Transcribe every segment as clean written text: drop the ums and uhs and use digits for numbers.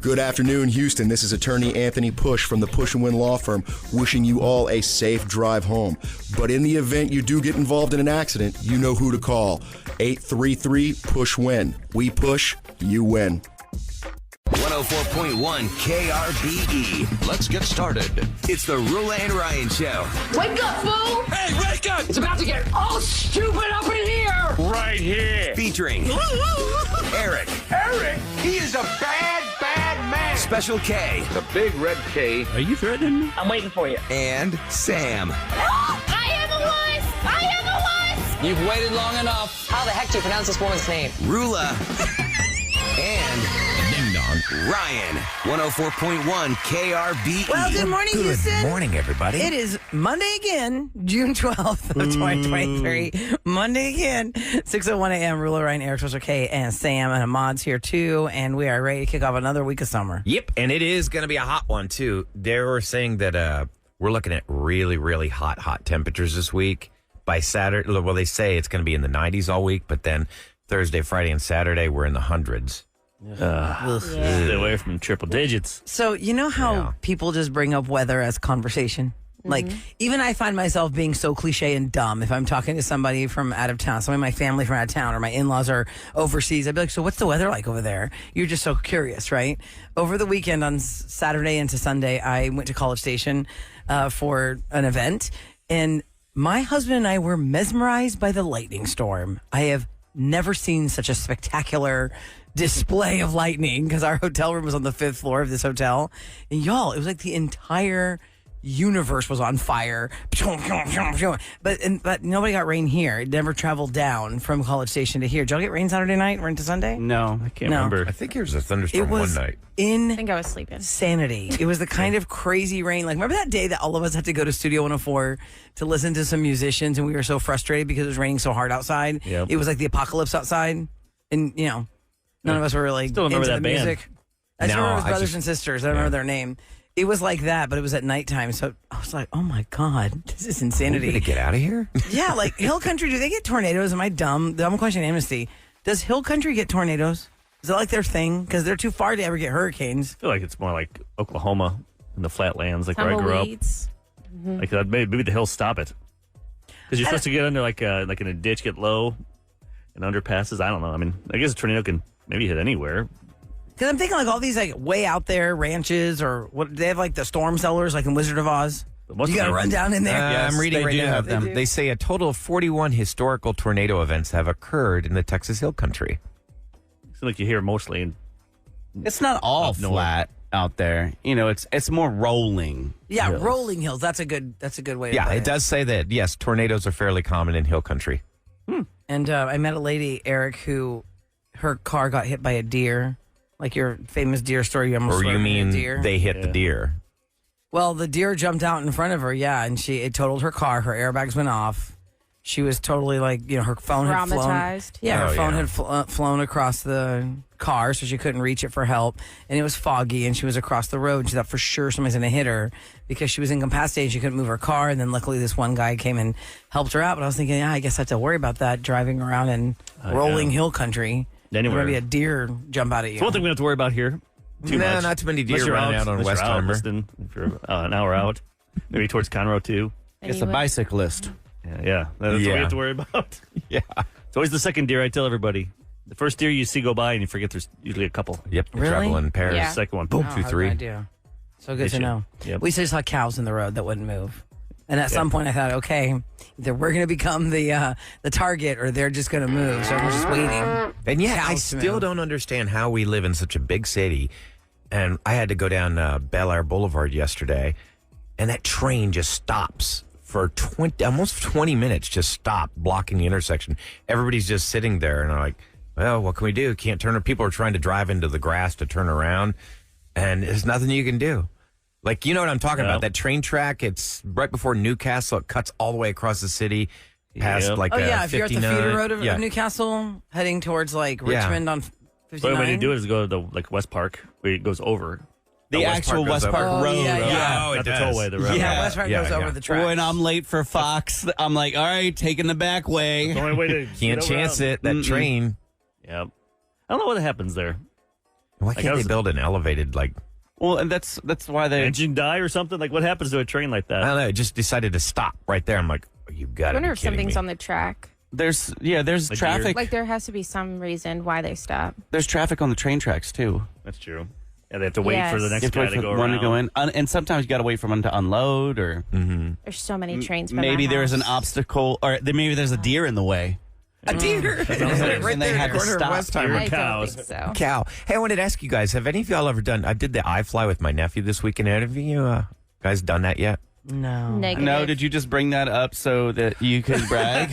Good afternoon, Houston. This is attorney Anthony Push from the Push & Win Law Firm, wishing you all a safe drive home. But in the event you do get involved in an accident, you know who to call. 833-PUSH-WIN. We push, you win. 104.1 KRBE. Let's get started. It's the Roula and Ryan Show. Wake up, fool! Hey, wake up! It's about to get all stupid up in here! Right here. Featuring Eric. Eric, he is a bad man. Special K. The big red K. Are you threatening me? I'm waiting for you. And Sam. I am a wuss! I am a wuss! You've waited long enough. How the heck do you pronounce this woman's name? Roula. And Ding Dong. Ryan. 104.1 KRBE. Well, good morning, Houston. Good morning, everybody. It is Monday again, June 12th of 2023. Monday again, 6:01 a.m. Ruler, Ryan, Eric, Special K, and Sam, and Ahmad's here too, and we are ready to kick off another week of summer. Yep, and it is going to be a hot one too. They were saying that we're looking at really, really hot temperatures this week. By Saturday, well, they say it's going to be in the 90s all week, but then Thursday, Friday, and Saturday we're in the hundreds. Stay away from triple digits. So, you know how people just bring up weather as conversation? Like, even I find myself being so cliche and dumb if I'm talking to somebody from out of town, somebody in my family from out of town, or my in-laws are overseas. I'd be like, so what's the weather like over there? You're just so curious, right? Over the weekend on Saturday into Sunday, I went to College Station for an event, and my husband and I were mesmerized by the lightning storm. I have never seen such a spectacular display of lightning because our hotel room was on the 5th floor of this hotel. And y'all, it was like the entire universe was on fire. But nobody got rain here. It never traveled down from College Station to here. Did y'all get rain Saturday night or into Sunday? No, I can't remember. I think there was a thunderstorm one night. I think I was sleeping. Insanity. It was the kind of crazy rain. Like, remember that day that all of us had to go to Studio 104 to listen to some musicians and we were so frustrated because it was raining so hard outside? Yep. It was like the apocalypse outside. And, you know, none of us were really Still remember into that the band. music. I just remember it was brothers and sisters. I don't remember their name. It was like that, but it was at nighttime. So I was like, oh my God, this is insanity. To get out of here? Yeah, like Hill Country, do they get tornadoes? Am I dumb? Dumb question, Amnesty. Does Hill Country get tornadoes? Is that like their thing? Because they're too far to ever get hurricanes. I feel like it's more like Oklahoma in the flatlands, like where I grew up. Like maybe the hills stop it. Because you're supposed to get under like in a ditch, get low, and underpasses. I don't know. I mean, I guess a tornado can maybe hit anywhere. Because I'm thinking like all these like way out there ranches or what they have like the storm cellars like in Wizard of Oz. You got to run down in there. Yeah, I'm reading right now. have them. They say a total of 41 historical tornado events have occurred in the Texas Hill Country. Seems like you hear mostly. It's not all flat out there. You know, it's more rolling. Yeah, hills. rolling hills. That's a good way to Yeah, put it does say that, yes, tornadoes are fairly common in Hill Country. And I met a lady, Eric, who her car got hit by a deer. Like your famous deer story. You almost Or you swerved mean a deer. they hit the deer? Well, the deer jumped out in front of her, yeah, and it totaled her car. Her airbags went off. She was totally like, her phone had flown. Traumatized. Yeah, her phone had flown across the car, so she couldn't reach it for help. And it was foggy, and she was across the road. She thought for sure somebody's going to hit her because she was incapacitated. She couldn't move her car. And then luckily this one guy came and helped her out. But I was thinking, I guess I have to worry about that driving around in rolling hill country. Anywhere. Maybe a deer jump out at you. It's one thing we don't have to worry about here. Too much. Not too many deer running out on Westheimer. If you're an hour out, maybe towards Conroe too. It's a bicyclist. Yeah. That's what we have to worry about. Yeah. It's always the second deer I tell everybody. The first deer you see go by and you forget there's usually a couple. Yep. They Really? travel in pairs. Yeah. The second one, boom, 2, 3. Idea. So good to know. Yep. We just saw cows in the road that wouldn't move. And at some point I thought, okay, either we're going to become the target or they're just going to move. So we're just waiting. And yeah, I Cows to still move. don't understand how we live in such a big city. And I had to go down Bel Air Boulevard yesterday, and that train just stops for almost 20 minutes, just stopped blocking the intersection. Everybody's just sitting there, and I'm like, well, what can we do? Can't turn. People are trying to drive into the grass to turn around, and there's nothing you can do. Like, you know what I'm talking about? That train track, it's right before Newcastle. It cuts all the way across the city past like if you're at the 59. feeder road of Newcastle, heading towards like Richmond on 59. What way to do it is go to the West Park, where it goes over. The actual West Park Road. Yeah. Oh, it Not the does. tollway, the road. Yeah, West Park goes over the track. When I'm late for Fox, I'm like, all right, taking the back way. The only way to Can't chance it. That train. Yep. I don't know what happens there. Why can't they build an elevated, like... Well, and that's why they... Engine die or something? Like, what happens to a train like that? I don't know. It just decided to stop right there. I'm like, you got to be I wonder if kidding something's me. on the track. There's traffic. Like there has to be some reason why they stop. There's traffic on the train tracks, too. That's true. Yeah, they have to wait for the You next have to guy wait to for go one around. to go in. And sometimes you got to wait for one to unload or... There's so many trains by Maybe my there's an house. obstacle or maybe there's a deer in the way. A deer. And they had to Corner of stop. Westheimer. I don't cows. think so. Cow. Hey, I wanted to ask you guys, have any of y'all ever done... I did the iFly with my nephew this weekend. Have you guys done that yet? No. Negative. No, did you just bring that up so that you could brag?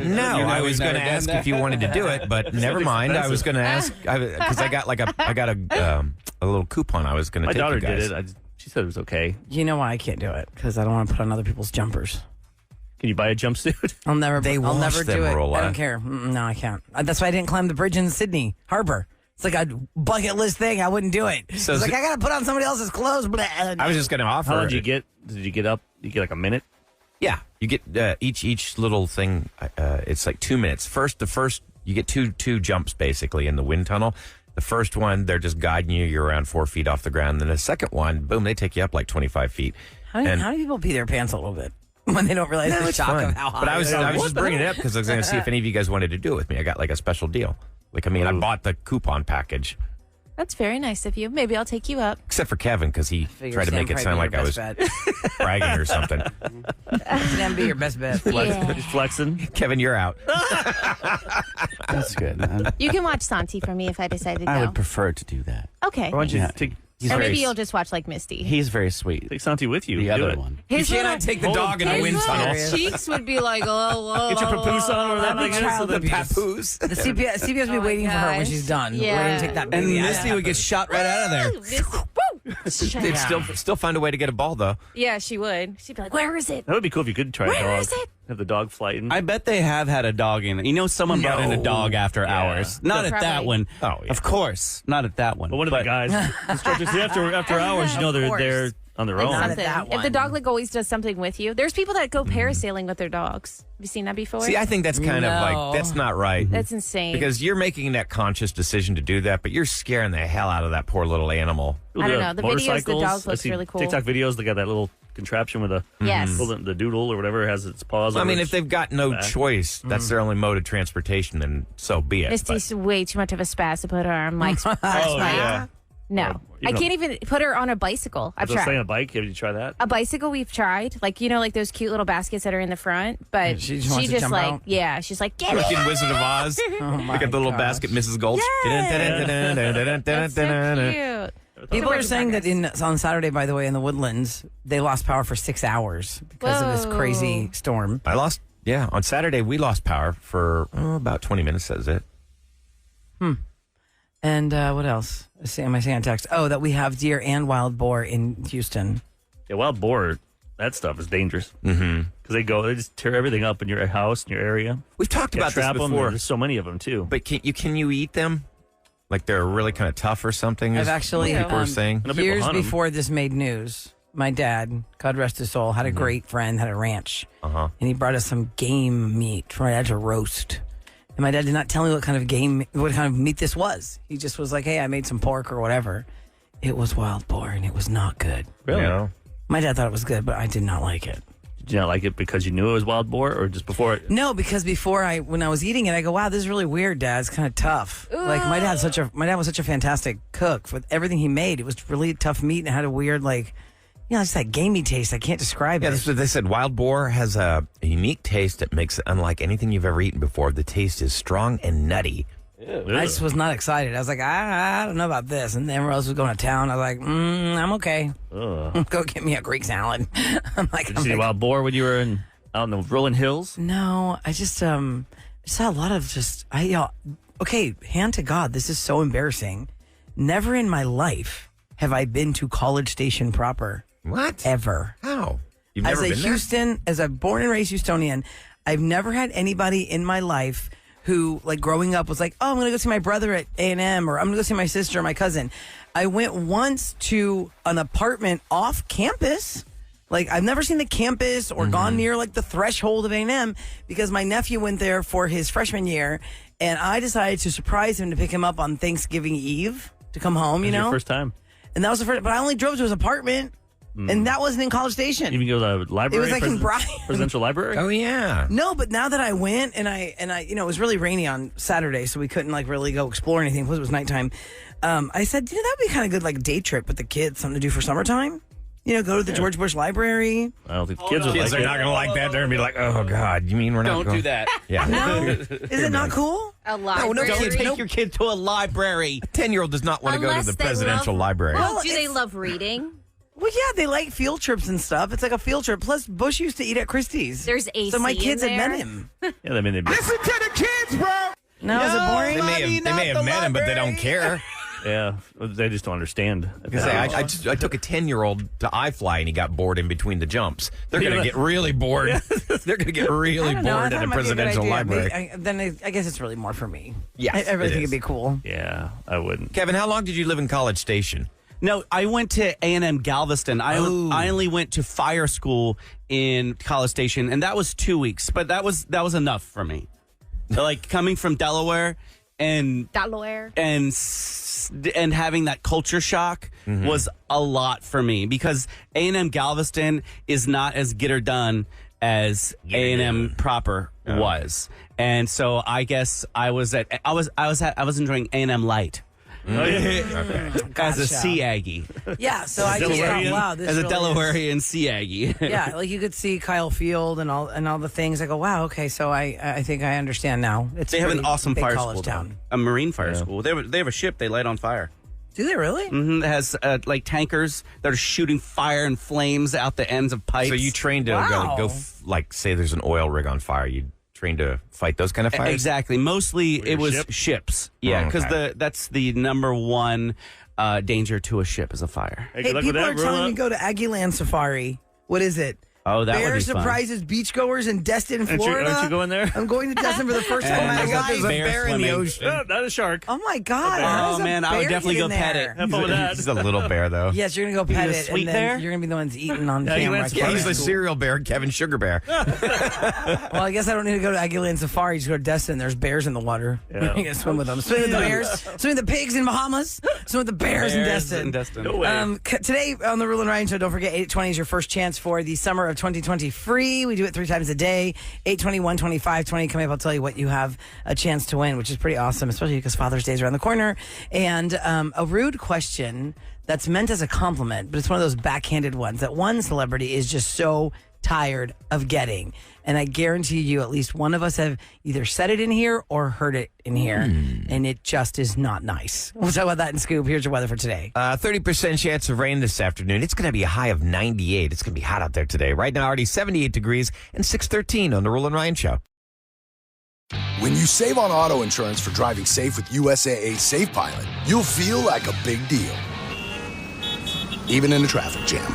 No, I was going to ask if you wanted to do it, but never mind. I was going to ask because I got a little coupon. I was going to My take daughter you guys. did it. She said it was okay. You know why I can't do it? Because I don't want to put on other people's jumpers. Can you buy a jumpsuit? I'll never They I'll wash never them, do it. Roula. I don't care. No, I can't. That's why I didn't climb the bridge in Sydney Harbor. It's like a bucket list thing. I wouldn't do it. So it's like, I got to put on somebody else's clothes. Blah. I was just going to offer. How long did you get? Did you get up? You get like a minute? Yeah, you get each little thing. It's like 2 minutes. The first you get two jumps basically in the wind tunnel. The first one, they're just guiding you. You're around 4 feet off the ground. Then the second one, boom, they take you up like 25 feet. How do people pee their pants a little bit when they don't realize the It's shock fun. of how hot But I was it is? just bringing it up because I was going to see if any of you guys wanted to do it with me. I got like a special deal. Like, I mean, I bought the coupon package. That's very nice of you. Maybe I'll take you up. Except for Kevin, because he Figure tried to Sam make it probably sound be like your I was best bragging or something. bet. Sam be your best bet. Yeah. He's flexing. Kevin, you're out. That's good. Man. You can watch Santi for me if I decide to go. I would prefer to do that. Okay. Why don't you Yeah. take Or maybe very- you'll just watch like Misty. He's very sweet. take Santi with you? The Do other it. one. You His cannot little- take the dog in a his wind little tunnel. cheeks would be like, oh, Get your papoose on or whatever. That'd be that is, child so that- abuse. Papoose. The CPS will be Oh my waiting for her when gosh. she's done. Yeah. Ready to take that And baby out. Misty would get shot right out of there. Misty, woo! Shut They'd up. still find a way to get a ball, though. Yeah, she would. She'd be like, where is it? That would be cool if you could try a Where dog. is it? Have the dog flying. I bet they have had a dog in it. You know, someone brought in a No. dog after Yeah. hours. Not at that Probably. one. Oh, yeah. Of course. Not at that one. But one of the guys, instructors, after hours, you know they're course. there on their Like own. Not at something. that If the one. dog like always does something with you, there's people that go parasailing with their dogs. Have you seen that before? See, I think that's kind of No. like, that's not right. That's insane. Because you're making that conscious decision to do that, but you're scaring the hell out of that poor little animal. I don't know. The videos, the motorcycles, dog I looks see really cool. TikTok videos, they got that little contraption with a Yes. the doodle or whatever has its paws. I over mean, its if they've got no back. choice, that's their only mode of transportation, then so be it. Misty's way too much of a spaz to put her on Mike's Oh, yeah. No. Or I even can't even put her on a bicycle. I I've was saying tried. a bike. Did you try that? A bicycle we've tried. Like, you know, like those cute little baskets that are in the front. But She she just wants to just jump like, out? yeah, she's like, get Like it. in Wizard of Oz. Oh my Look at the little gosh. basket, Mrs. Gulch. That's so cute. People work are in saying that progress. on Saturday, by the way, in the Woodlands, they lost power for 6 hours because of this Whoa. crazy storm. On Saturday, we lost power for about 20 minutes, says it. And what else? Am I saying on text? Oh, that we have deer and wild boar in Houston. Yeah, wild boar, that stuff is dangerous. Mm-hmm. Because they just tear everything up in your house, in your area. We've talked about this Trap them. before. There's so many of them, too. But can you eat them? Like they're really kind of tough or something? I've is actually, what people are saying. I know people years hunt 'em. before this made news, my dad, God rest his soul, had a great friend, had a ranch. Uh-huh. And he brought us some game meat for my dad to roast. And my dad did not tell me what kind of meat this was. He just was like, hey, I made some pork or whatever. It was wild boar, and it was not good. Really? You know? My dad thought it was good, but I did not like it. Did you not like it because you knew it was wild boar or just before it? No, because when I was eating it, I go, wow, this is really weird, Dad. It's kind of tough. Like my dad was such a fantastic cook with everything he made. It was really tough meat and it had a weird it's that gamey taste. I can't describe Yeah, it. that's what they said. Wild boar has a unique taste that makes it unlike anything you've ever eaten before. The taste is strong and nutty. I just was not excited. I was like, I don't know about this. And then everyone else was going to town. I was like, I'm okay. Go get me a Greek salad. I'm like, Did you see wild boar when you were out in the rolling hills? no, I just saw a lot of okay, hand to God, this is so embarrassing. Never in my life have I been to College Station proper. What? Ever. How? You've never been As a born and raised Houstonian, I've never had anybody in my life who, like, growing up was like, oh, I'm going to go see my brother at A&M, or I'm going to go see my sister or my cousin. I went once to an apartment off campus. Like, I've never seen the campus or gone near, like, the threshold of A&M because my nephew went there for his freshman year, and I decided to surprise him to pick him up on Thanksgiving Eve. to come home, Your first time. And that was the first, but I only drove to his apartment, and that wasn't in College Station. You can go to the library? It was like in Bryan. Presidential library? Oh, yeah. No, but now that I went and I, it was really rainy on Saturday, so we couldn't like really go explore anything because it was nighttime. I said, that would be kind of good, like day trip with the kids, something to do for summertime. Go to the George Bush Library. I don't think the kids would like it. Kids are not going to like that. They're going to be like, oh, God, you mean we're not Don't going? do that. Yeah. No, is it not cool? A library. No, Don't take your kid to a library. A 10-year-old does not want to go to Unless the they presidential love- library. Well, do they love reading? Well, yeah, they like field trips and stuff. It's like a field trip. Plus, Bush used to eat at Christie's. There's AC so my kids in had met there. him. Yeah, I mean, they'd be, Listen to the kids, bro. No, is it boring? They may have met him, but they don't care. yeah, they just don't understand. I took a 10-year-old to iFly and he got bored in between the jumps. They're going to get really bored. They're going to get really bored in a presidential library. I guess it's really more for me. Yes, I really it think is. it'd be cool. Yeah, I wouldn't. Kevin, how long did you live in College Station? No, I went to A&M Galveston. I only went to fire school in College Station, and that was 2 weeks. But that was enough for me. Like coming from Delaware and having that culture shock was a lot for me because A&M Galveston is not as get her done as A&M proper was, and so I guess I was enjoying A&M Light. Oh, yeah. As a Sea Aggie. Yeah, so I just thought, wow, this as a really Delawarean Sea Aggie. yeah, like you could see Kyle Field and all the things. I go, wow, okay, so I think I understand now. It's They have an pretty awesome big fire college school town. A marine fire school. They have a ship they light on fire. Do they really? Mm-hmm. It has like tankers that are shooting fire and flames out the ends of pipes. So you trained to go like, say there's an oil rig on fire. You trained to fight those kind of fires? Exactly. Mostly it was ships. Yeah, because that's the number one danger to a ship is a fire. Hey, Hey, people are telling me to go to Aggieland Safari. What is it? Oh, that would Bear be fun. surprises beachgoers in Destin, Florida. Aren't you going there? I'm going to Destin for the first time in my life. There's a bear in the swimming. ocean. No, not a shark. Oh my God! how does Oh a man, I would bear definitely get go in pet there? it. Have fun with that. He's a little bear, though. Yes, you're gonna go pet gonna it, sweet and then bear? you're gonna be the ones eating on Yeah, he camera. went Yeah, he's the Cool. cereal bear, Kevin Sugar Bear. Well, I guess I don't need to go to Aggieland Safari. Just go to Destin. There's bears in the water. Yeah. You can swim with them. Swim with the bears. Swim with the pigs in Bahamas. Swim with the bears in Destin. No way. Today on the Roula and Ryan Show, don't forget 8:20 is your first chance for the summer of 2020 free. We do it 3 times a day. 8:20, 1:20, 5:20. Coming up, I'll tell you what you have a chance to win, which is pretty awesome, especially because Father's Day is around the corner. And a rude question that's meant as a compliment, but it's one of those backhanded ones that one celebrity is just so tired of getting. And I guarantee you at least one of us have either said it in here or heard it in here. And it just is not nice. We'll talk about that in Scoop. Here's your weather for today. 30% chance of rain this afternoon. It's going to be a high of 98. It's going to be hot out there today. Right now, already 78 degrees and 613 on the Roula and Ryan Show. When you save on auto insurance for driving safe with USAA Safe Pilot, you'll feel like a big deal, even in a traffic jam.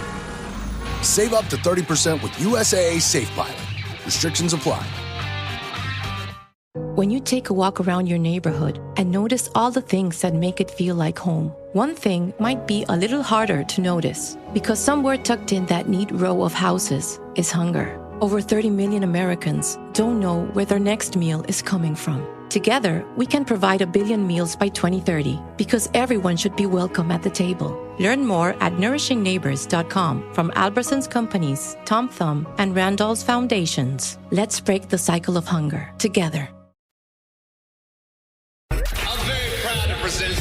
Save up to 30% with USAA Safe Pilot. Restrictions apply. When you take a walk around your neighborhood and notice all the things that make it feel like home, one thing might be a little harder to notice because somewhere tucked in that neat row of houses is hunger. Over 30 million Americans don't know where their next meal is coming from. Together, we can provide 1 billion meals by 2030 because everyone should be welcome at the table. Learn more at nourishingneighbors.com from Albertsons Companies, Tom Thumb, and Randall's Foundations. Let's break the cycle of hunger together.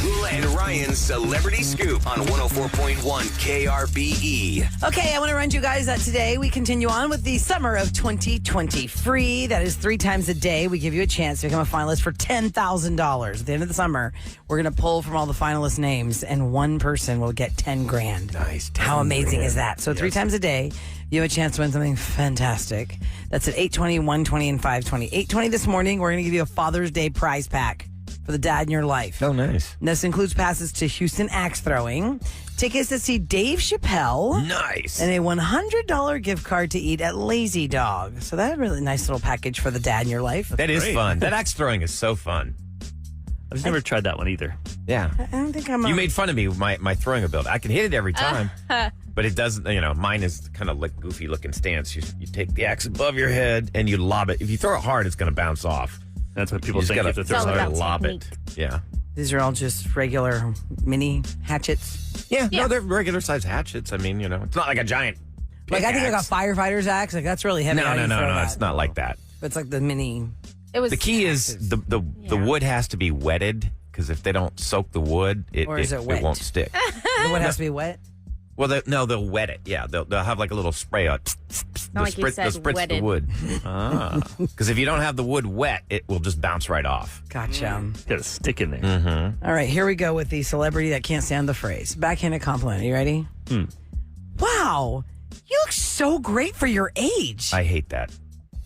Roula and Ryan's Celebrity Scoop on 104.1 KRBE. Okay, I want to remind you guys that today we continue on with the summer of 2020 free. That is 3 times a day. We give you a chance to become a finalist for $10,000. At the end of the summer, we're going to pull from all the finalist names, and one person will get 10 grand. Nice. How amazing is that? So 3 times a day, you have a chance to win something fantastic. That's at 8:20, 1:20, and 5:20. 8:20 this morning, we're going to give you a Father's Day prize pack for the dad in your life. Oh, nice. And this includes passes to Houston Axe Throwing, tickets to see Dave Chappelle, Nice. and a $100 gift card to eat at Lazy Dog. So that's a really nice little package for the dad in your life. That is great. fun. That axe throwing is so fun. I've never tried that one either. Yeah. I don't think I'm. You made fun of me with my throwing ability. I can hit it every time, but it doesn't, mine is kind of like goofy looking stance. You take the axe above your head and you lob it. If you throw it hard, it's going to bounce off. That's what people You just think. gotta You have to throw all it about hard. lob technique. it. Yeah. These are all just regular mini hatchets. Yeah, no, they're regular size hatchets. I mean, it's not like a giant. Like I think like a firefighter's axe. Like that's really heavy. No. It's not like that. But it's like the mini. The key is the wood has to be wetted because if they don't soak the wood, it won't stick. The wood has to be wet. Well, they'll wet it. Yeah, they'll have like a little spray on. Not like you said, they'll spritz wetted. the wood. Because if you don't have the wood wet, it will just bounce right off. Gotcha. Got a stick in there. Mm-hmm. All right, here we go with the celebrity that can't stand the phrase. Backhanded compliment. Are you ready? Wow, you look so great for your age. I hate that.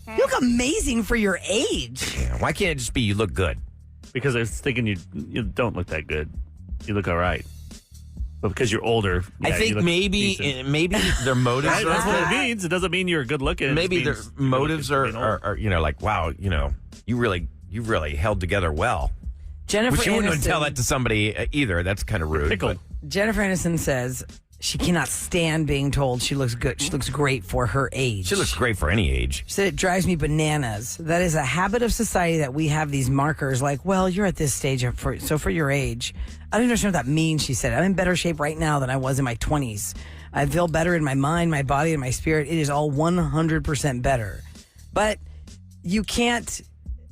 You look amazing for your age. Yeah, why can't it just be you look good? Because I was thinking you don't look that good. You look all right. But because you're older, I think maybe their motives are. That's what it means. It doesn't mean you're good looking. Maybe their motives are like, wow, you really held together well. Jennifer Which you wouldn't Aniston, tell that to somebody either. That's kind of rude. Pickle. Jennifer Aniston says she cannot stand being told she looks good. She looks great for her age. She looks great for any age. She said it drives me bananas. That is a habit of society that we have these markers like, well, you're at this stage, so for your age. I don't understand what that means, she said. I'm in better shape right now than I was in my 20s. I feel better in my mind, my body, and my spirit. It is all 100% better. But you can't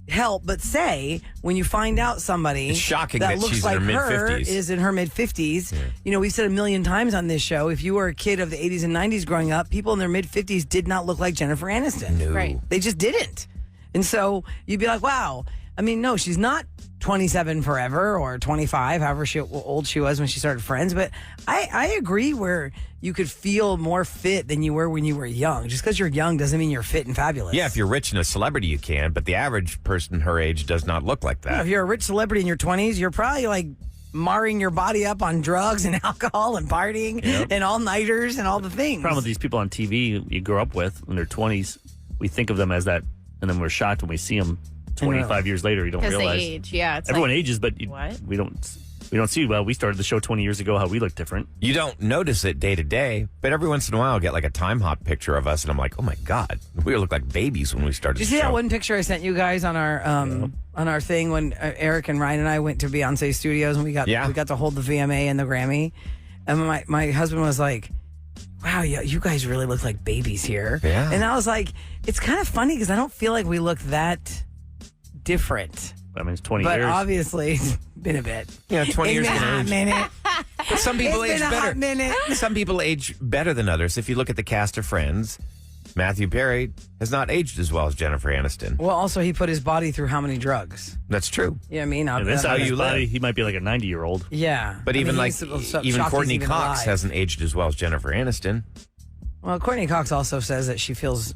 help but say when you find out somebody it's shocking that that looks she's like in her her mid-50s. is in her mid-50s. Yeah. We've said a million times on this show, if you were a kid of the 80s and 90s growing up, people in their mid-50s did not look like Jennifer Aniston. No. Right. They just didn't. And so you'd be like, wow. I mean, no, she's not 27 forever or 25, however old she was when she started Friends. But I agree where you could feel more fit than you were when you were young. Just because you're young doesn't mean you're fit and fabulous. Yeah, if you're rich and a celebrity, you can. But the average person her age does not look like that. If you're a rich celebrity in your 20s, you're probably like marring your body up on drugs and alcohol and partying and all-nighters and all the things. The problem with these people on TV you grow up with in their 20s, we think of them as that, and then we're shocked when we see them 25 years later. You don't Because realize. they age, yeah. It's Everyone like, ages, but we don't see. Well, we started the show 20 years ago. How we look different. You don't notice it day to day, but every once in a while I'll get like a time hop picture of us, and I'm like, oh my God, we look like babies when we started Did you the see show. that one picture I sent you guys on our thing when Eric and Ryan and I went to Beyonce Studios and we got to hold the VMA and the Grammy, and my husband was like, wow, you guys really look like babies here. Yeah. And I was like, it's kind of funny because I don't feel like we look that different. I mean, it's 20 but years. But obviously, it's been a bit. Yeah, 20 years been a hot minute. But some people age It's been a better. hot minute. Some people age better than others. If you look at the cast of Friends, Matthew Perry has not aged as well as Jennifer Aniston. Well, also, he put his body through how many drugs? That's true. You know what I mean? Yeah, this how you live. He might be like a 90-year-old. Yeah. But even Courtney Cox hasn't aged as well as Jennifer Aniston. Well, Courtney Cox also says that she feels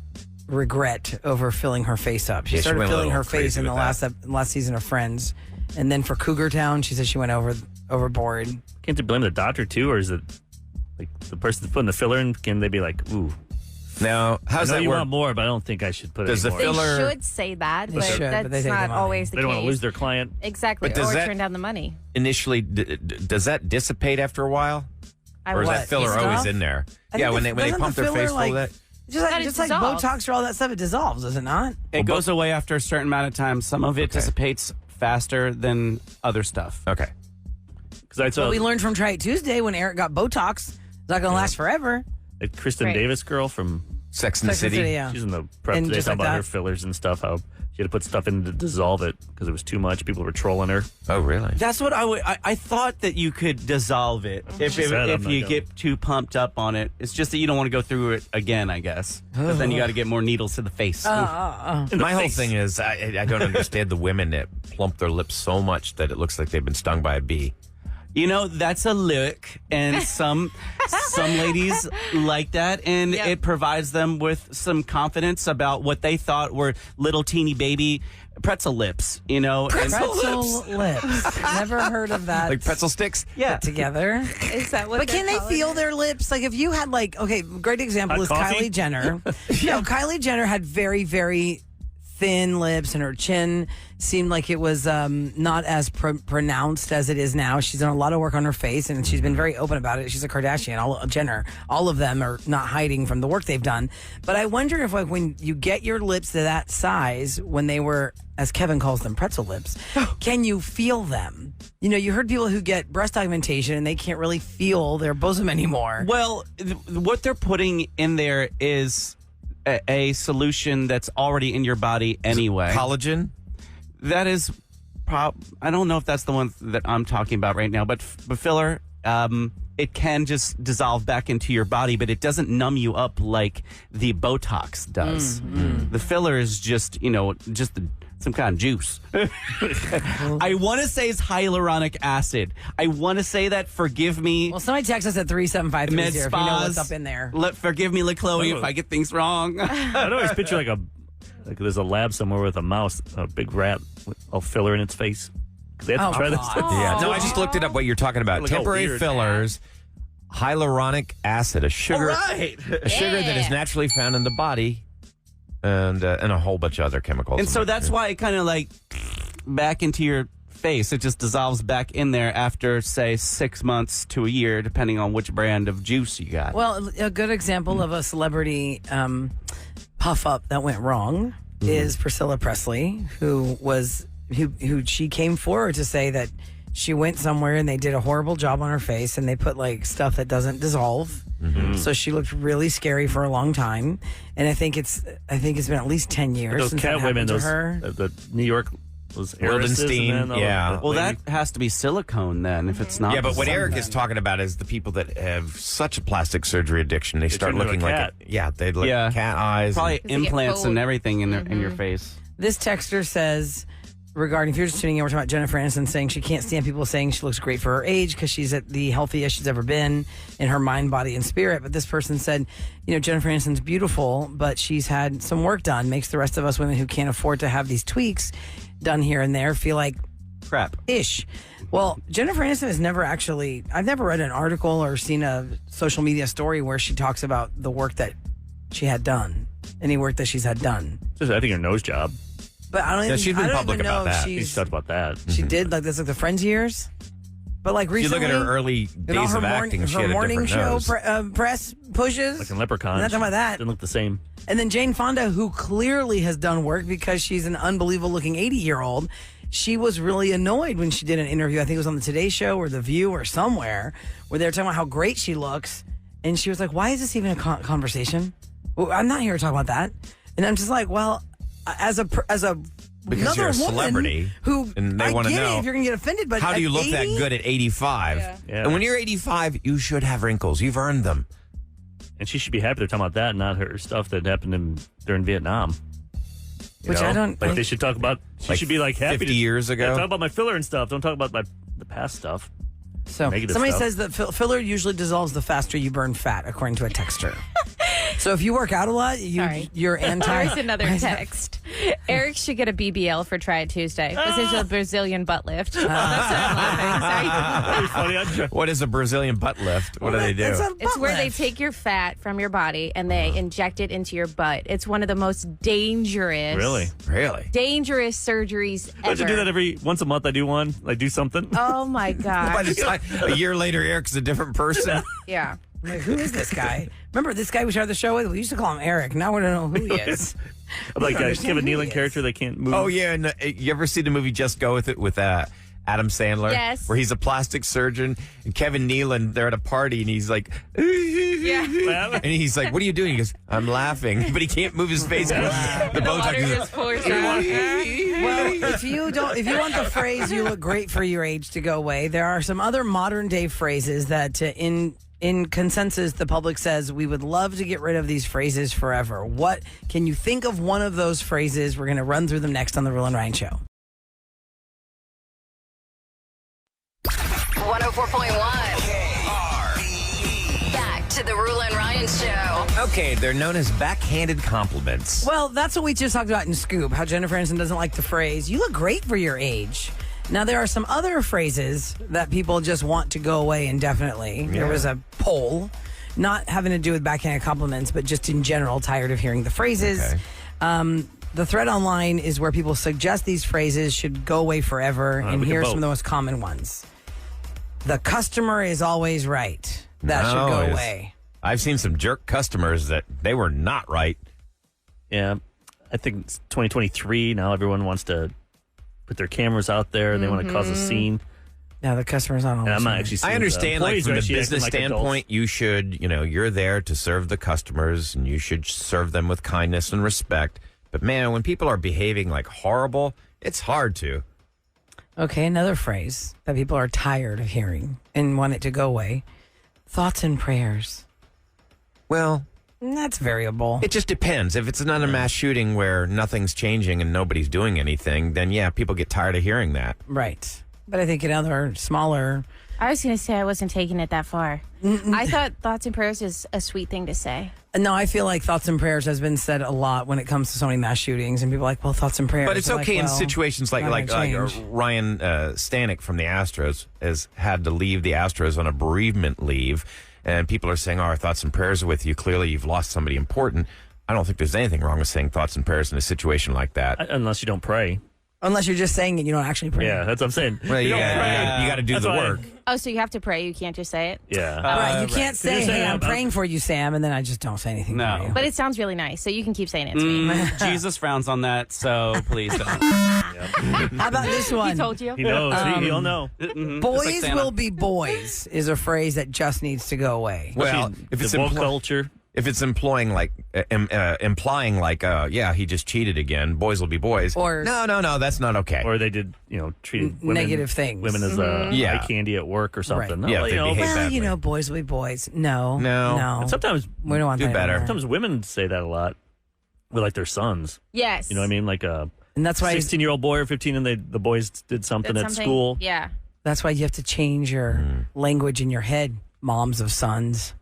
regret over filling her face up. She started filling her face in the last season of Friends, and then for Cougar Town, she said she went overboard. Can't they blame the doctor too, or is it like the person that's putting the filler in? Can they be like, ooh? Now, how's I know that you work? want more, but I don't think I should put Does it the anymore. filler? They should say that, They but should, that's but they take not the money. always the They case. don't want to lose their client. Exactly, But does or that- turn down the money. Initially, does that dissipate after a while? Or is that filler always in there? Yeah, when they pump their face full of that. Just like Botox or all that stuff, it dissolves, does it not? It goes away after a certain amount of time. Some of it dissipates faster than other stuff. Okay. Because I saw What we learned from Try It Tuesday when Eric got Botox. It's not going to last forever. the Kristen Right. Davis girl from Sex and the City. yeah. She's in the prep And today just talking like about that. her fillers and stuff. How she had to put stuff in to dissolve it because it was too much. People were trolling her. Oh, really? That's what I thought that you could dissolve it if She said, I'm not you gonna. get too pumped up on it. It's just that you don't want to go through it again, I guess. Because then you got to get more needles to the face. My whole thing is I don't understand the women that plump their lips so much that it looks like they've been stung by a bee. You know, that's a look, and some ladies like that, and it provides them with some confidence about what they thought were little teeny baby pretzel lips, you know. Pretzel lips. Never heard of that. Like pretzel sticks? Yeah. Together. Is that what But can they feel their lips? Like if you had great example Hot is coffee? Kylie Jenner. No, Kylie Jenner had very, very thin lips, and her chin seemed like it was not as pronounced as it is now. She's done a lot of work on her face, and she's been very open about it. She's a Kardashian, Jenner. All of them are not hiding from the work they've done. But I wonder if, like, when you get your lips to that size, when they were, as Kevin calls them, pretzel lips, can you feel them? You know, you heard people who get breast augmentation and they can't really feel their bosom anymore. Well, what they're putting in there is a solution that's already in your body anyway. Collagen? That is, I don't know if that's the one that I'm talking about right now, but filler, it can just dissolve back into your body, but it doesn't numb you up like the Botox does. The filler is just, some kind of juice. I want to say it's hyaluronic acid. I want to say that. Forgive me. Well, somebody text us at 37530 if you know what's up in there. Forgive me, Chloe, if I get things wrong. I'd always picture like there's a lab somewhere with a mouse, a big rat with a filler in its face. Because they have to try this. Yeah. No, I just looked it up. What you're talking about? Temporary fillers, hyaluronic acid, a sugar, a sugar that is naturally found in the body, and a whole bunch of other chemicals. And so that's why it kind of like back into your face. It just dissolves back in there after, say, 6 months to a year, depending on which brand of juice you got. Well, a good example of a celebrity puff up that went wrong is Priscilla Presley, who she came forward to say that she went somewhere and they did a horrible job on her face and they put like stuff that doesn't dissolve. So she looked really scary for a long time. And I think it's been at least 10 years those since cat that happened women, to those her. The New York was Wildenstein, yeah. Well, that has to be silicone then, if it's not. Yeah, but what Eric then. is talking about is the people that have such a plastic surgery addiction. They start turn into looking a like cat. they look cat eyes. Probably they get implants cold. and everything in your face. This texter says, regarding, if you're just tuning in, we're talking about Jennifer Aniston saying she can't stand people saying she looks great for her age because she's at the healthiest she's ever been in her mind, body, and spirit. But this person said, Jennifer Aniston's beautiful, but she's had some work done. Makes the rest of us women who can't afford to have these tweaks done here and there feel like crap-ish. Well, Jennifer Aniston has never actually, I've never read an article or seen a social media story where she talks about the work that she had done, any work that she's had done. Just, I think her nose job. But I don't even, she's been I don't public even know about if that. She's talked about that. She did, like this, like the Friends years. But like You recently, look at her early in all days her of acting, she had a morning different show nose. press pushes. Like in Leprechaun. Not talking about that. Didn't look the same. And then Jane Fonda, who clearly has done work because she's an unbelievable looking 80-year-old. She was really annoyed when she did an interview. I think it was on the Today Show or The View or somewhere where they were talking about how great she looks. And she was like, why is this even a conversation? Well, I'm not here to talk about that. And I'm just like, well, as a Because another you're a woman celebrity, who and they I want to get it know if you're gonna get offended, but how do you at look that 80? good at 85? Yeah. And when you're 85, you should have wrinkles. You've earned them. And she should be happy they're talking about that, not her stuff that happened during Vietnam. Which I don't like. They should talk about. She should be like happy 50 to, years ago. Yeah, talk about my filler and stuff. Don't talk about the past stuff. So Negative somebody stuff. says that filler usually dissolves the faster you burn fat, according to a texter. So if you work out a lot, you're anti. Here's another text. Eric should get a BBL for Try It Tuesday. This is a Brazilian butt lift. That's what I'm laughing. Sorry. Funny, What is a Brazilian butt lift? What do they do? It's where they take your fat from your body and they inject it into your butt. It's one of the most dangerous, Really? dangerous surgeries ever. I have to do that every once a month. I do one. I do something. Oh my By the god! time, a year later, Eric's a different person. Yeah. Like, who is this guy? Remember this guy we started the show with? We used to call him Eric. Now we don't know who he is. Like I understand Kevin who he Nealon is. character that can't move. Oh, yeah. And you ever see the movie Just Go With It with Adam Sandler? Yes. Where he's a plastic surgeon. And Kevin Nealon, they're at a party, and he's like, Yeah. and he's like, what are you doing? He goes, I'm laughing. But he can't move his face. The The Botox water is just pours out. Well, if you want the phrase "you look great for your age" to go away, there are some other modern day phrases that, in consensus, the public says we would love to get rid of these phrases forever. What can you think of? One of those phrases. We're going to run through them next on the Roula and Ryan Show. 104.1. Back to the Roula and Ryan Show. Okay, they're known as backhanded compliments. Well, that's what we just talked about in Scoop. How Jennifer Aniston doesn't like the phrase "you look great for your age." Now, there are some other phrases that people just want to go away indefinitely. There was a poll, not having to do with backhanded compliments, but just in general, tired of hearing the phrases. Okay. The thread online is where people suggest these phrases should go away forever, and here's some of the most common ones. The customer is always right. That should go away. I've seen some jerk customers that they were not right. Yeah. I think it's 2023 now. Everyone wants to put their cameras out there and they want to cause a scene. Yeah, the customer's not always And I'm not right. actually seeing I understand, like, employees from are the actually business acting like standpoint, adults. you should, you're there to serve the customers and you should serve them with kindness and respect. But man, when people are behaving like horrible, it's hard to. Okay, another phrase that people are tired of hearing and want it to go away. Thoughts and prayers. Well, that's variable. It just depends. If it's not a mass shooting where nothing's changing and nobody's doing anything, then yeah, people get tired of hearing that. Right. But I think in other smaller... I was going to say I wasn't taking it that far. I thought thoughts and prayers is a sweet thing to say. No, I feel like thoughts and prayers has been said a lot when it comes to so many mass shootings, and people are like, well, thoughts and prayers. But it's They're okay like, in well, situations like not gonna change. Ryan Stanek from the Astros has had to leave the Astros on a bereavement leave, and people are saying, our thoughts and prayers are with you. Clearly, you've lost somebody important. I don't think there's anything wrong with saying thoughts and prayers in a situation like that. Unless you don't pray. Unless you're just saying it, you don't actually pray. Yeah, that's what I'm saying. Well, you got to do That's the why- work. Oh, so you have to pray. You can't just say it? Yeah. Right, you can't say, You're saying hey, I'm about- praying for you, Sam, and then I just don't say anything No. for you. But it sounds really nice, so you can keep saying it to me. Jesus frowns on that, so please don't. How about this one? He told you? He knows. He'll know. Boys Santa. will be boys is a phrase that just needs to go away. Well, if the it's woke culture. if it's implying like, yeah, he just cheated again. Boys will be boys. Or- no, that's not okay. Or they did, treated women, Negative things. Women as Yeah. eye candy at work or something. Right. No, Yeah, if they behave Well, badly. boys will be boys. No. No. And sometimes We don't want Do that better. anymore. sometimes women say that a lot with like their sons. Yes. You know what I mean? Like a And that's why 16-year-old boy or 15 and the boys did something Did at something- school. Yeah. That's why you have to change your language in your head, moms of sons.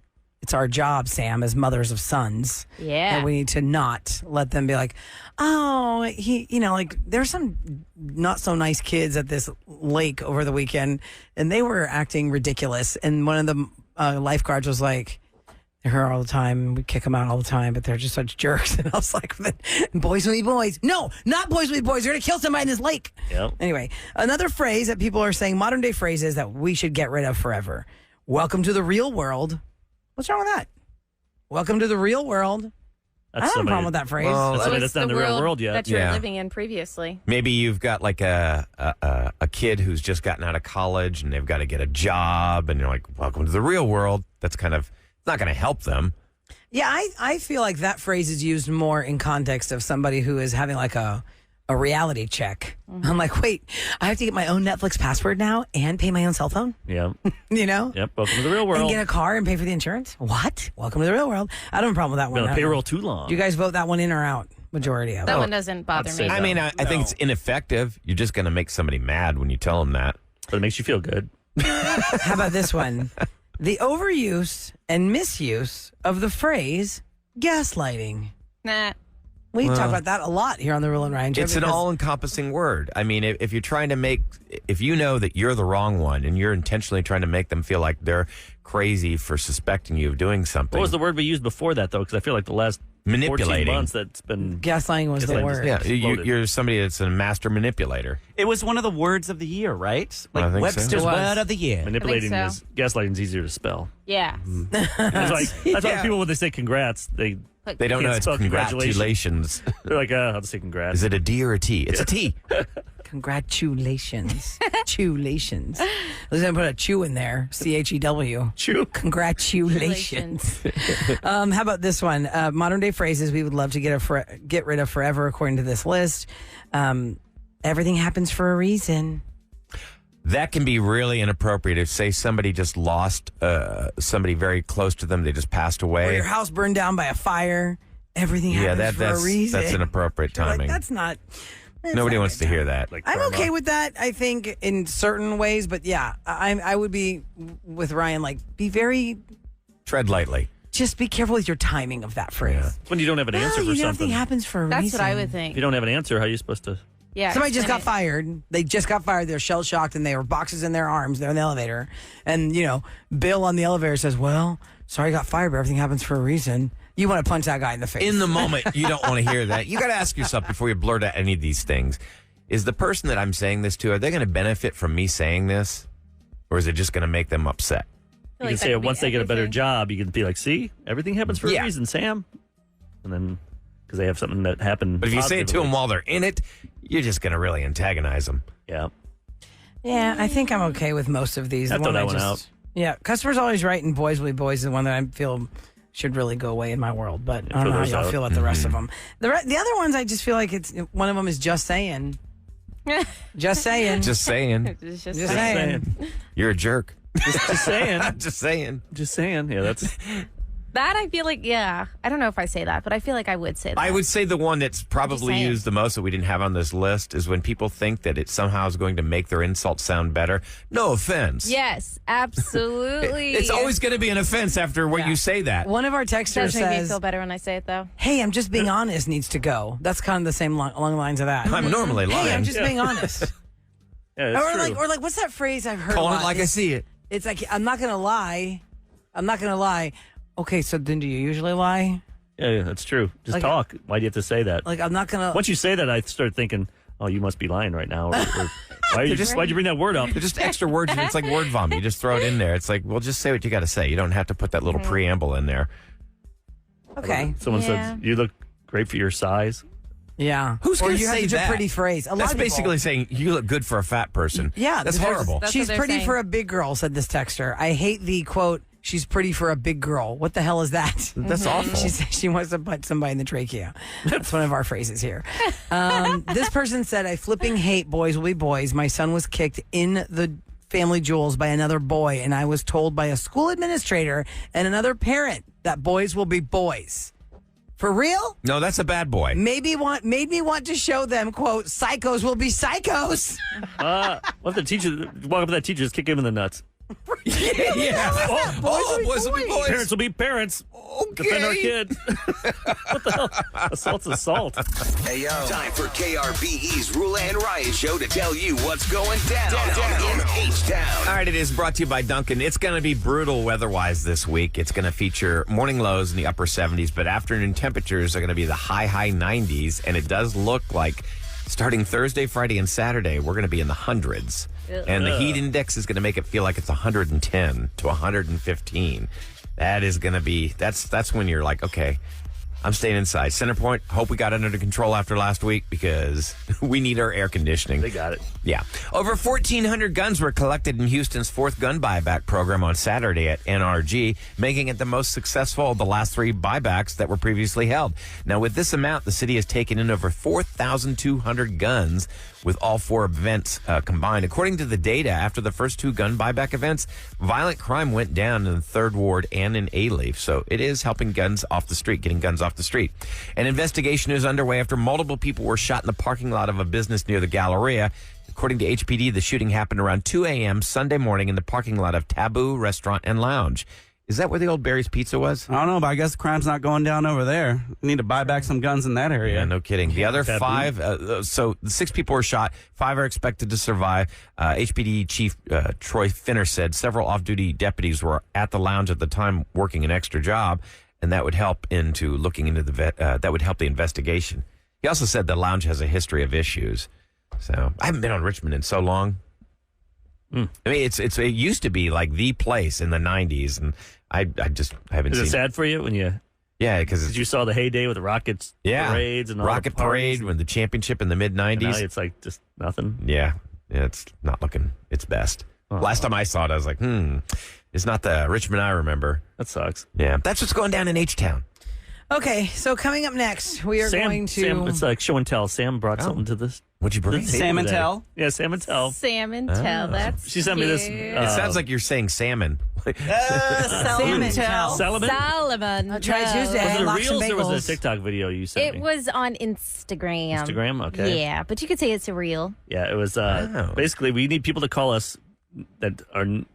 It's our job, Sam, as mothers of sons. Yeah. That we need to not let them be like, oh, like there's some not so nice kids at this lake over the weekend, and they were acting ridiculous. And one of the lifeguards was like, they're here all the time, and we kick them out all the time, but they're just such jerks. And I was like, boys will be boys. No, not boys will be boys. They're going to kill somebody in this lake. Yep. Anyway, another phrase that people are saying, modern day phrases that we should get rid of forever. Welcome to the real world. What's wrong with that? Welcome to the real world. I don't have a problem with that phrase. Well, That's somebody that's not in the real world yet. That you're Yeah. living in previously. Maybe you've got like a kid who's just gotten out of college and they've got to get a job, and you're like, welcome to the real world. That's kind of, it's not going to help them. Yeah, I feel like that phrase is used more in context of somebody who is having like a reality check. I'm like, wait, I have to get my own Netflix password now and pay my own cell phone? Yeah. You know? Yep. Welcome to the real world. And get a car and pay for the insurance? What? Welcome to the real world. I don't have a problem with that Been one. on I don't payroll know. too long. Do you guys vote that one in or out? Majority of That it. one doesn't bother I'd say me. that. I mean, I think it's ineffective. You're just going to make somebody mad when you tell them that. But it makes you feel good. How about this one? The overuse and misuse of the phrase gaslighting. Nah. We talk about that a lot here on the Roula and Ryan show. It's an because- all-encompassing word. I mean, if you're trying to if you know that you're the wrong one and you're intentionally trying to make them feel like they're crazy for suspecting you of doing something. What was the word we used before that, though? Because I feel like the last 14 Manipulating. months that's been... Gaslighting was the Gaslighting word. is- Yeah, exploded. you're somebody that's a master manipulator. It was one of the words of the year, right? I Like think so. Webster's It was. word of the year. Manipulating so. is... Gaslighting is easier to spell. Yeah. It's like, that's why Yeah. people, when they say congrats, they They don't can't know it's spell congratulations. They're like, I'll just say congrats. Is it a D or a T? It's a T. Congratulations. Chulations. Let's put a chew in there. CHEW. Chew. Congratulations. How about this one? Modern day phrases we would love to get rid of forever, according to this list. Everything happens for a reason. That can be really inappropriate. If, say, somebody just lost somebody very close to them, they just passed Or away. your house burned down by a fire. Everything happens for a reason. that's inappropriate You're like, timing. that's not. Nobody wants to hear that. Like I'm karma. okay with that, I think, in certain ways. But yeah, I would be with Ryan, like, be very, Tread lightly. just be careful with your timing of that phrase. When you don't have an answer for Everything something. happens for a That's reason. what I would If think. you don't have an answer, how are you supposed to... Yeah. Somebody just explain got it. fired. They just got fired. They're shell shocked and they were boxes in their arms. They're in the elevator. And, Bill on the elevator says, well, sorry I got fired, but everything happens for a reason. You want to punch that guy in the face. In the moment, you don't want to hear that. You got to ask yourself before you blurt out any of these things, is the person that I'm saying this to, are they going to benefit from me saying this? Or is it just going to make them upset? You can say it once they get a better job, you can be like, see, everything happens for a reason, Sam. And then, because they have something that happened. But if you say it to them while they're in it, you're just going to really antagonize them. Yeah. Yeah, I think I'm okay with most of these. I throw that one out. Yeah, customer's always right and boys will be boys is the one that I feel should really go away in my world. But I don't know how y'all feel about the rest of them. The other ones, I just feel like one of them is just saying. Just saying. Just saying. Just saying. You're a jerk. Just saying. Just saying. Just saying. Yeah, that's... That I feel like, I don't know if I say that, but I feel like I would say that. I would say the one that's probably used the most that we didn't have on this list is when people think that it somehow is going to make their insult sound better. No offense. Yes, absolutely. It's always going to be an offense after what you say that. One of our texters Does make me says, feel better when I say it, though. hey, I'm just being honest needs to go. That's kind of the same along the lines of that. I'm normally lying. Hey, I'm just being honest. Yeah, that's true. Or like, what's that phrase I've heard? Calling it like I see it. It's like, I'm not going to lie. I'm not going to lie. Okay, so then do you usually lie? Yeah, that's true. Just Like- talk. Why do you have to say that? Like, I'm not going to. Once you say that, I start thinking, oh, you must be lying right now. Why'd you bring that word up? They're just extra words. It's like word vomit. You just throw it in there. It's like, well, just say what you got to say. You don't have to put that little preamble in there. Okay. Someone says, you look great for your size. Yeah. Who's Or going to you have say such that? a pretty phrase. A lot That's of people- basically saying you look good for a fat person. Yeah. That's there's- horrible. That's She's what they're pretty saying. for a big girl, said this texter. I hate the quote, she's pretty for a big girl. What the hell is that? That's awful. She wants to put somebody in the trachea. That's one of our phrases here. This person said, I flipping hate boys will be boys. My son was kicked in the family jewels by another boy, and I was told by a school administrator and another parent that boys will be boys. For real? No, that's a bad boy. Made me want to show them, quote, psychos will be psychos. What if the teacher walk up to that teacher, just kick him in the nuts? Yeah. Boys will be boys. Parents will be parents. Okay. Defend our kid. What the hell? Assault's assault. Hey, yo. Time for KRBE's Roula and Ryan show to tell you what's going down in H-Town. All right, it is brought to you by Duncan. It's going to be brutal weather-wise this week. It's going to feature morning lows in the upper 70s, but afternoon temperatures are going to be the high 90s, and it does look like starting Thursday, Friday, and Saturday, we're going to be in the hundreds. And the heat index is going to make it feel like it's 110 to 115. That is going to be, that's when you're like, okay, I'm staying inside. Centerpoint, hope we got it under control after last week because we need our air conditioning. They got it. Yeah. Over 1,400 guns were collected in Houston's fourth gun buyback program on Saturday at NRG, making it the most successful of the last three buybacks that were previously held. Now, with this amount, the city has taken in over 4,200 guns with all four events combined. According to the data, after the first two gun buyback events, violent crime went down in the 3rd Ward and in A-Leaf. So it is helping guns off the street, getting guns off the street. An investigation is underway after multiple people were shot in the parking lot of a business near the Galleria. According to HPD, the shooting happened around 2 a.m. Sunday morning in the parking lot of Taboo Restaurant and Lounge. Is that where the old Barry's Pizza was? I don't know, but I guess crime's not going down over there. We need to buy back some guns in that area. Yeah, no kidding. The other Taboo. 5, so 6 people were shot. 5 are expected to survive. HPD Chief Troy Finner said several off-duty deputies were at the lounge at the time working an extra job, and that would help into looking into that would help the investigation. He also said the lounge has a history of issues. So I haven't been on Richmond in so long. I mean, it used to be like the place in the 90s, and I just haven't seen Is it sad for you when you... Yeah, because you saw the heyday with the Rockets parades and all Rocket the parties. Parade when the championship in the mid-90s. Now it's like just nothing. Yeah, it's not looking its best. Last time I saw it, I was like, it's not the Richmond I remember. That sucks. Yeah, that's what's going down in H-Town. Okay, so coming up next, we are going to... Sam, it's like show and tell. Sam brought something to this. What'd you bring? Sam and tell? Yeah, Sam and tell. Sam and tell. That's She sent me this. cute. It sounds like you're saying salmon. Salmon tell. Salmon? Salmon. Try tell. Tuesday. Was it Lox and Reels or was it a bagels. TikTok video you sent It me? was on Instagram. Instagram? Okay. Yeah, but you could say it's a reel. Yeah, it was basically we need people to call us that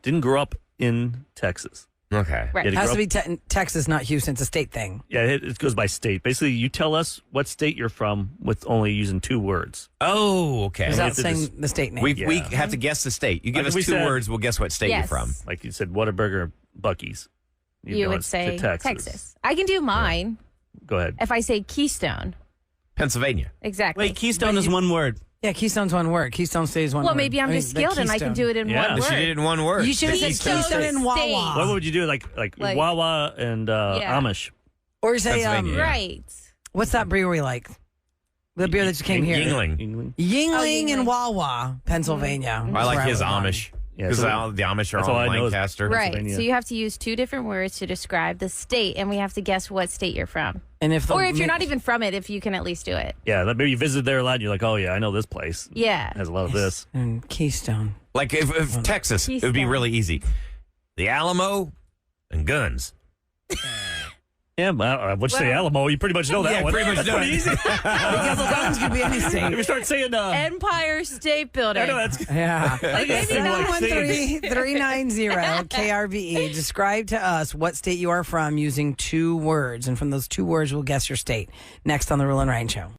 didn't grow up in Texas. Okay. Right. It has to be Texas, not Houston. It's a state thing. Yeah, it goes by state. Basically, you tell us what state you're from with only using 2 words. Oh, okay. Without saying the state name. We have to guess the state. You give Like us we 2 said- words, we'll guess what state you're from. Like you said, Whataburger, Buc-ee's. You know would it's say to Texas. I can do mine. Go ahead. If I say Keystone. Pennsylvania. Exactly. Wait, Keystone is one word. Yeah, Keystone's one word. Keystone stays one Well, word. maybe I'm just skilled and I can do it in one word. She did it in one word. You should have said Keystone and Wawa. What would you do? Like Wawa and Amish. Or say, Pennsylvania. Right. what's that brewery like? The beer that just came here. Yingling. Yingling and Wawa, Pennsylvania. I like his That's where I was Amish. Yeah, Because so the Amish are that's all all I in know is Lancaster. Right. Pennsylvania. So you have to use 2 different words to describe the state, and we have to guess what state you're from. And if Or if you're not even from it, if you can at least do it. Yeah, maybe you visited there a lot and you're like, oh, yeah, I know this place. Yeah. It has a lot of this. And Keystone. Like if Texas, it would be really easy. The Alamo and guns. Yeah, what'd you say, Alamo? You pretty much know that Yeah, one. pretty much That's know pretty it. easy. Because guns could be any state. If you start saying, Empire State Building. I know that's Yeah. Like, maybe not. 713-390 KRBE. Describe to us what state you are from using 2 words. And from those 2 words, we'll guess your state. Next on the Roula and Ryan Show.